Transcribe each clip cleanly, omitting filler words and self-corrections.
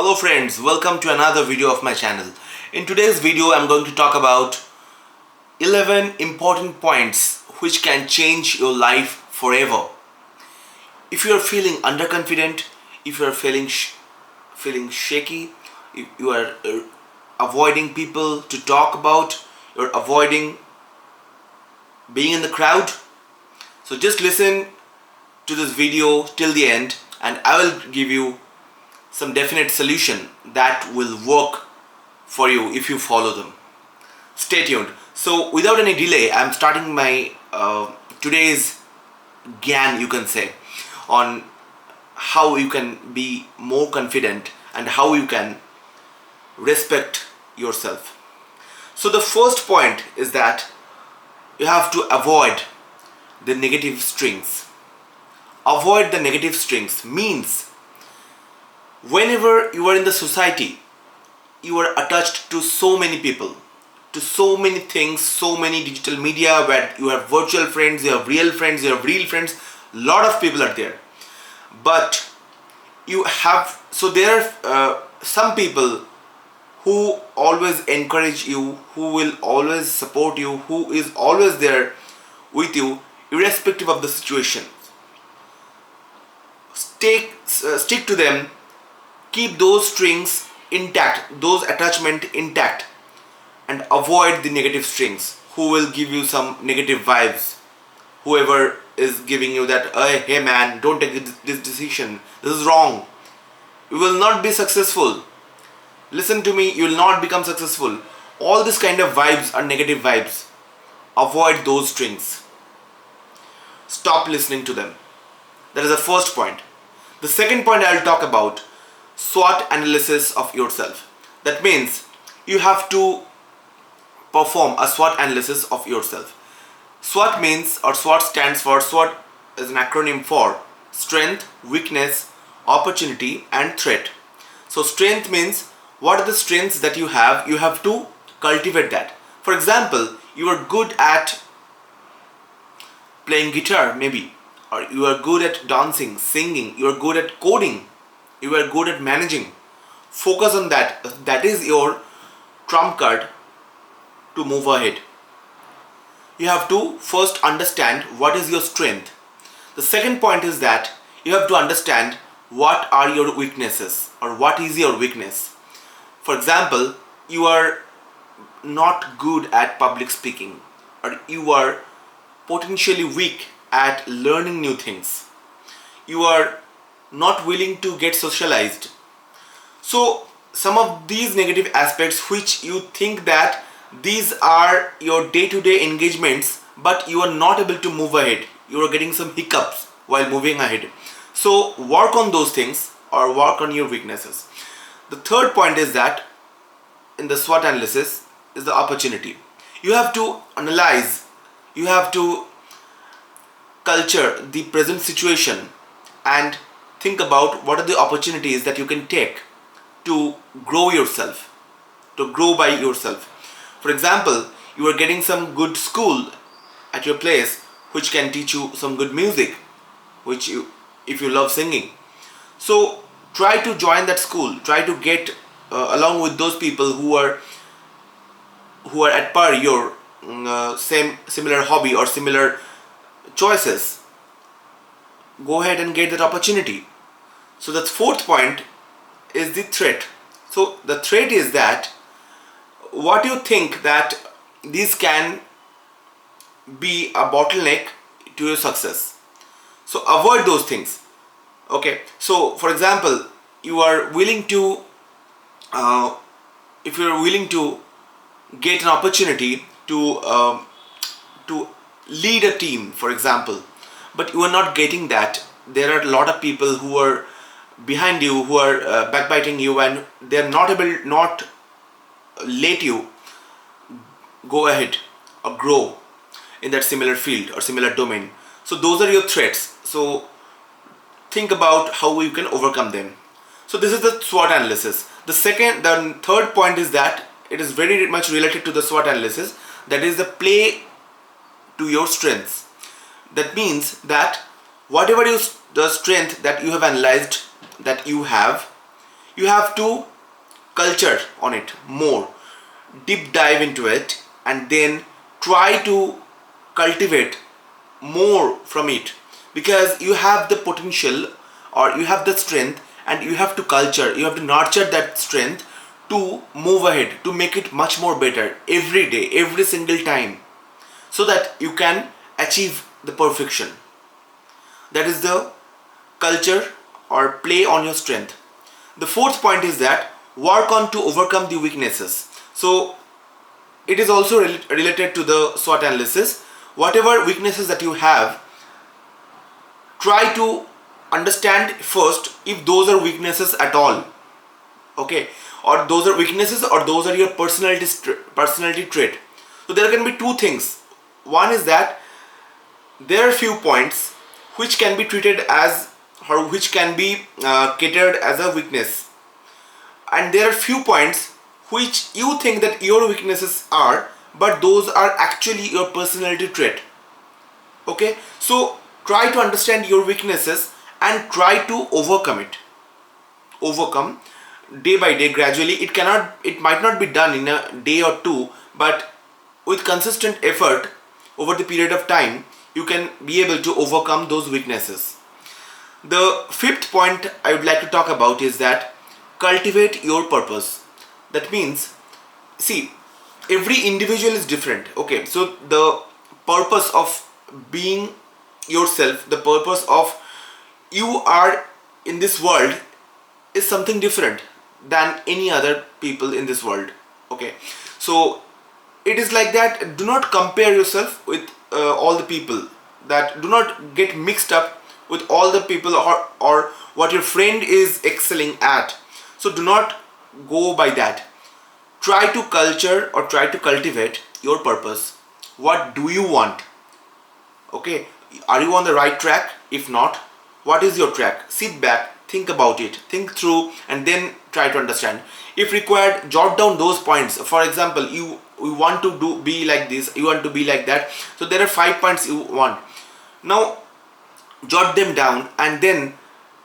Hello friends, welcome to another video of my channel. In today's video I'm going to talk about 11 important points which can change your life forever. If you are feeling underconfident, if you are feeling shaky, if you are avoiding people to talk about, you're avoiding being in the crowd, so just listen to this video till the end and I will give you some definite solution that will work for you if you follow them. Stay tuned. So without any delay, I'm starting my today's GAN, you can say, on how you can be more confident and how you can respect yourself. So the first point is that you have to avoid the negative strings. Avoid the negative strings means whenever you are in the society, you are attached to so many people, to so many things, so many digital media where you have virtual friends, you have real friends, you have real friends, lot of people are there. But you have, so there are some people who always encourage you, who will always support you, who is always there with you irrespective of the situation. Stick to them. Keep those strings intact, those attachment intact, and avoid the negative strings who will give you some negative vibes. Whoever is giving you that, hey man, don't take this decision, this is wrong, you will not be successful, listen to me, you will not become successful. All this kind of vibes are negative vibes. Avoid those strings. Stop listening to them. That is the first point. The second point I will talk about SWOT analysis of yourself. That means you have to perform a SWOT analysis of yourself. SWOT means, or SWOT stands for, SWOT is an acronym for strength, weakness, opportunity and threat. So strength means what are the strengths that you have to cultivate that. For example, you are good at playing guitar maybe, or you are good at dancing, singing, you are good at coding, you are good at managing. Focus on that. That is your trump card to move ahead. You have to first understand what is your strength. The second point is that you have to understand what are your weaknesses or what is your weakness. For example, you are not good at public speaking, or you are potentially weak at learning new things. You are not willing to get socialized. So some of these negative aspects which you think that these are your day-to-day engagements, but you are not able to move ahead, you are getting some hiccups while moving ahead. So work on those things or work on your weaknesses. The third point is that in the SWOT analysis is the opportunity. You have to analyze, you have to culture the present situation and think about what are the opportunities that you can take to grow yourself, to grow by yourself. For example, you are getting some good school at your place which can teach you some good music, if you love singing. So try to join that school, try to get along with those people who are at par your similar hobby or similar choices. Go ahead and get that opportunity. So the fourth point is the threat. So the threat is that what you think that this can be a bottleneck to your success. So avoid those things. Okay, so for example, you are willing to if you are willing to get an opportunity to lead a team, for example, but you are not getting that. There are a lot of people who are behind you, who are backbiting you, and they are not let you go ahead or grow in that similar field or similar domain. So those are your threats. So think about how you can overcome them. So this is the SWOT analysis. The third point is that it is very much related to the SWOT analysis. That is the play to your strengths. That means that whatever the strength that you have analyzed that you have, You have to culture on it more, deep dive into it, and then try to cultivate more from it, because you have the potential, or you have the strength, and you have to culture, you have to nurture that strength to move ahead, to make it much more better every day, every single time, so that you can achieve the perfection. That is the culture or play on your strength. The fourth point is that work on to overcome the weaknesses. So it is also related to the SWOT analysis. Whatever weaknesses that you have, try to understand first if those are weaknesses at all, okay, or those are weaknesses, or those are your personality trait. So there can be two things. One is that there are few points which can be treated as, or which can be catered as a weakness, and there are few points which you think that your weaknesses are, but those are actually your personality trait. Okay, so try to understand your weaknesses and try to overcome day by day, gradually. It might not be done in a day or two, but with consistent effort over the period of time, you can be able to overcome those weaknesses. The fifth point I would like to talk about is that cultivate your purpose. That means, see, every individual is different. Okay, so the purpose of being yourself, the purpose of you are in this world, is something different than any other people in this world. Okay, so it is like that. Do not compare yourself with all the people. That do not get mixed up with all the people, or what your friend is excelling at. So do not go by that. Try to culture or try to cultivate your purpose. What do you want? Okay, are you on the right track? If not, what is your track? Sit back, think about it, think through, and then try to understand. If required, jot down those points. For example, you want to be like this, you want to be like that, so there are 5 points you want. Now jot them down and then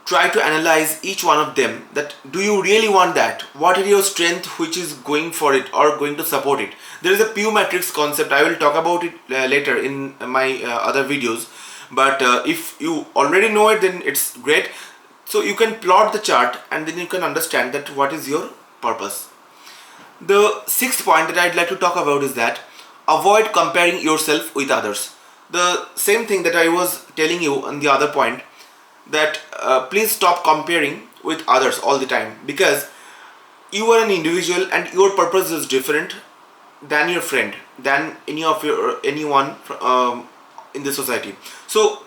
try to analyze each one of them. That do you really want that? What are your strengths which is going for it or going to support it? There is a Pew matrix concept. I will talk about it later in my other videos, but if you already know it, then it's great. So you can plot the chart and then you can understand that what is your purpose. The sixth point that I'd like to talk about is that avoid comparing yourself with others. The same thing that I was telling you on the other point, that please stop comparing with others all the time, because you are an individual and your purpose is different than your friend, than anyone in the society. So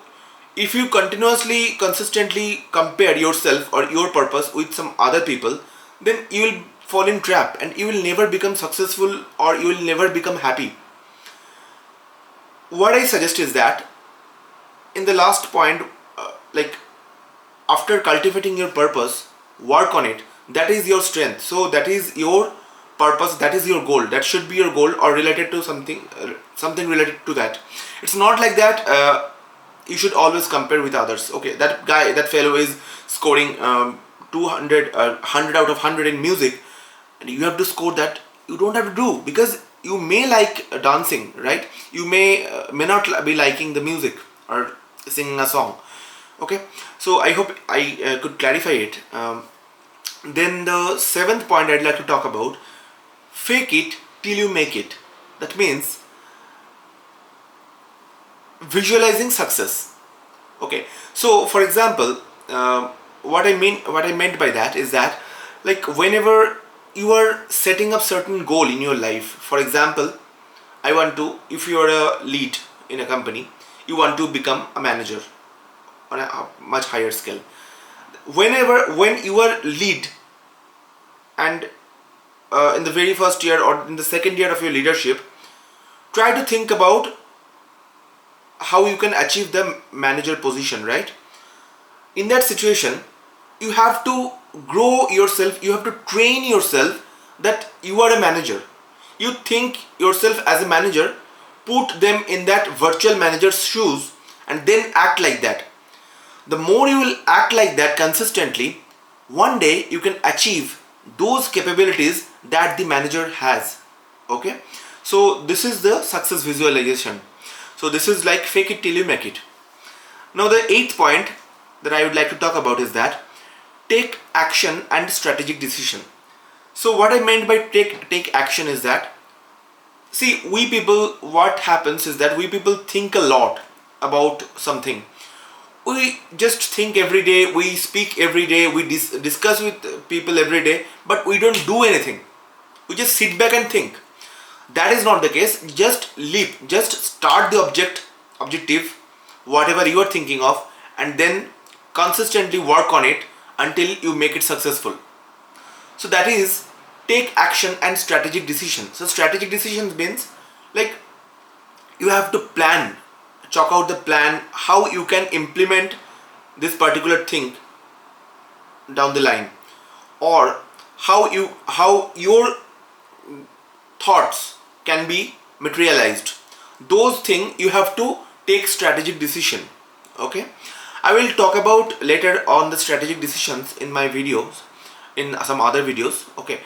if you consistently compare yourself or your purpose with some other people, then you will fall in trap and you will never become successful, or you will never become happy. What I suggest is that in the last point, like, after cultivating your purpose, work on it. That is your strength. So that is your purpose, that is your goal, that should be your goal, or related to something related to that. It's not like that you should always compare with others. Okay, that fellow is scoring 200 100 out of 100 in music, and you have to score that. You don't have to do, because you may like dancing, right? You may not be liking the music or singing a song. Okay, so I hope I could clarify it. Then the seventh point I'd like to talk about: fake it till you make it. That means visualizing success. Okay, so for example, what I meant by that is that, like, whenever you are setting up certain goal in your life, for example, if you are a lead in a company, you want to become a manager on a much higher scale. When you are lead, and in the very first year or in the second year of your leadership, try to think about how you can achieve the manager position, right? In that situation, you have to grow yourself, you have to train yourself that you are a manager. You think yourself as a manager, put them in that virtual manager's shoes, and then act like that. The more you will act like that consistently, one day you can achieve those capabilities that the manager has. Okay, so this is the success visualization. So this is like fake it till you make it. Now the eighth point that I would like to talk about is that take action and strategic decision. So what I meant by take action is that, see, we people, what happens is that we people think a lot about something. We just think every day, we speak every day, we discuss with people every day, but we don't do anything. We just sit back and think. That is not the case. Just leap, just start the objective, whatever you are thinking of, and then consistently work on it until you make it successful. So that is take action and strategic decision. So strategic decisions means like you have to plan, chalk out the plan, how you can implement this particular thing down the line, or how your thoughts can be materialized. Those things you have to take strategic decision. Okay, I will talk about later on the strategic decisions in my videos, in some other videos. Okay,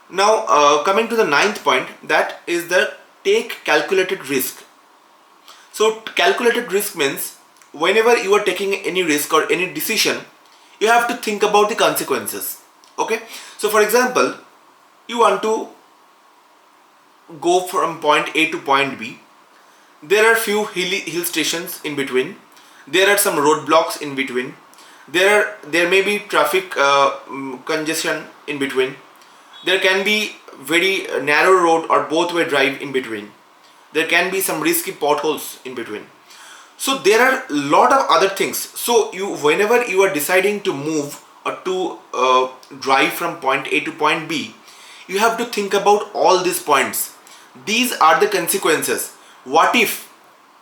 now coming to the ninth point, that is the take calculated risk. So calculated risk means whenever you are taking any risk or any decision, you have to think about the consequences. Okay, so for example, you want to go from point A to point B. There are few hill stations in between. There are some roadblocks in between. There may be traffic congestion in between. There can be very narrow road or both way drive in between. There can be some risky potholes in between. So there are a lot of other things. So whenever you are deciding to move or to drive from point A to point B, you have to think about all these points. These are the consequences. What if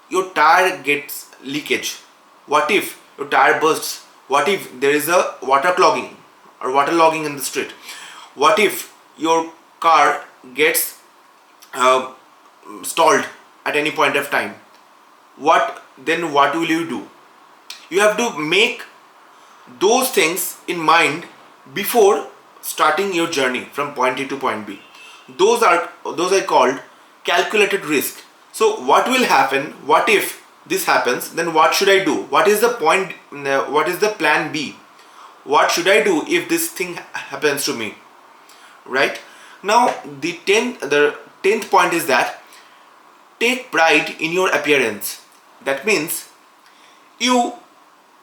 your tire gets leakage? What if your tire bursts? What if there is a water clogging or water logging in the street? What if your car gets stalled at any point of time? What will you do? You have to make those things in mind before starting your journey from point A to point B. Those are called calculated risk. So what will happen? What if this happens? Then what should I do? What is the point? What is the plan B? What should I do if this thing happens to me? Right? Now the 10th point is that take pride in your appearance. That means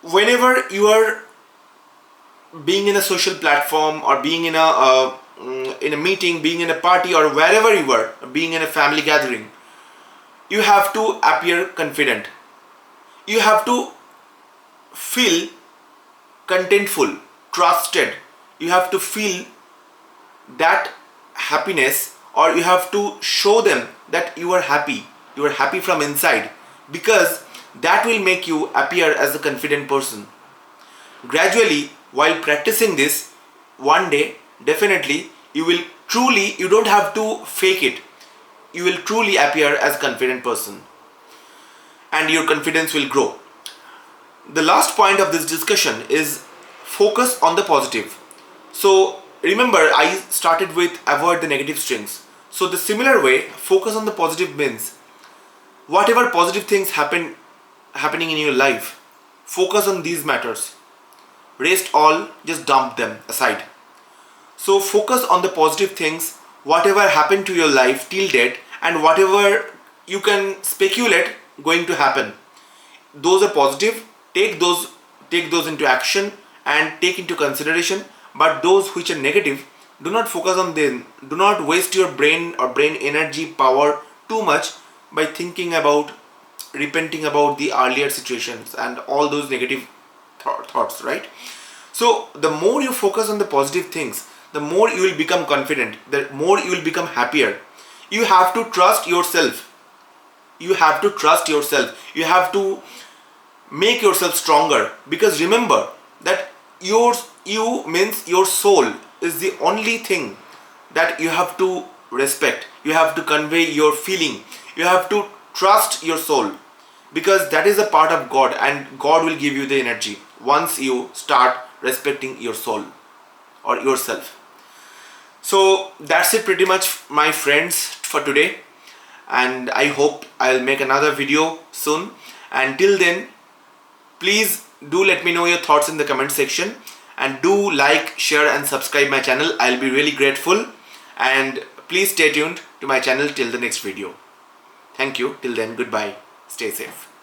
whenever you are being in a social platform or being in a meeting, being in a party, or wherever you are, being in a family gathering, you have to appear confident. You have to feel contentful, trusted. You have to feel that happiness, or you have to show them that you are happy. You are happy from inside, because that will make you appear as a confident person. Gradually, while practicing this, one day definitely you don't have to fake it. You will truly appear as a confident person, and your confidence will grow. The last point of this discussion is focus on the positive. So remember, I started with avoid the negative strings. So the similar way, focus on the positive means whatever positive things happening in your life, focus on these matters. Rest all, just dump them aside. So focus on the positive things, whatever happened to your life till date, and whatever you can speculate going to happen. Those are positive. Take those into action and take into consideration. But those which are negative, do not focus on them. Do not waste your brain or brain energy power too much by thinking about, repenting about the earlier situations and all those negative thoughts, right? So the more you focus on the positive things, the more you will become confident, the more you will become happier. You have to trust yourself. You have to trust yourself. You have to make yourself stronger, because remember that you means your soul is the only thing that you have to respect. You have to convey your feeling. You have to trust your soul, because that is a part of God, and God will give you the energy once you start respecting your soul. or yourself. So that's it pretty much, my friends, for today, and I hope I'll make another video soon. And till then, please do let me know your thoughts in the comment section, and do like, share and subscribe my channel. I'll be really grateful, and please stay tuned to my channel till the next video. Thank you. Till then, goodbye. Stay safe.